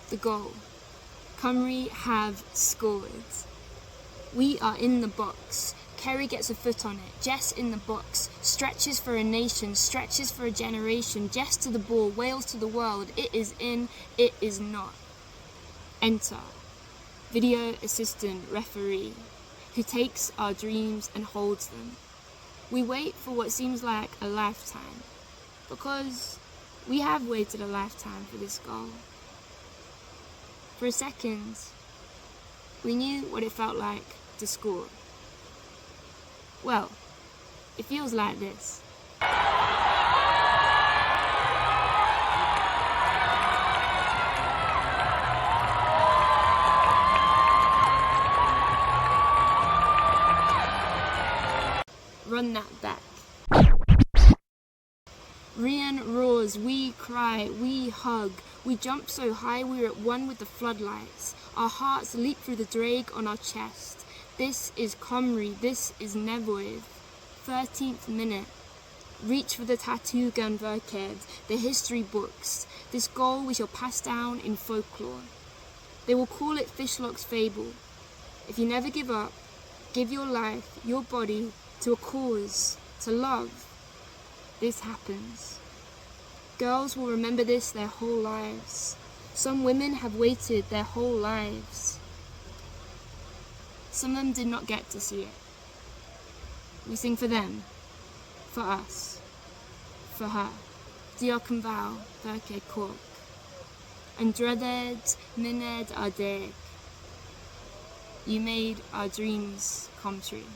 The goal. Cymru have scored. We are in the box. Kerry gets a foot on it. Jess in the box. Stretches for a nation. Stretches for a generation. Jess to the ball. Wales to the world. It is in. It is not. Enter. Video assistant referee, who takes our dreams and holds them. We wait for what seems like a lifetime, because we have waited a lifetime for this goal. For a second, we knew what it felt like to score. Well, it feels like this. Run that back. Rian roars, we cry, we hug, we jump so high we're at one with the floodlights. Our hearts leap through the drag on our chest. This is Cymru, this is Newydd. 13th minute. Reach for the tattoo gun Cerdd, the history books. This goal we shall pass down in folklore. They will call it Fishlock's fable. If you never give up, give your life, your body, to a cause, to love. This happens. Girls will remember this their whole lives. Some women have waited their whole lives. Some of them did not get to see it. We sing for them, for us, for her. Diolch yn fawr, Ferke Cork. And dredded myned ar deg. You made our dreams come true.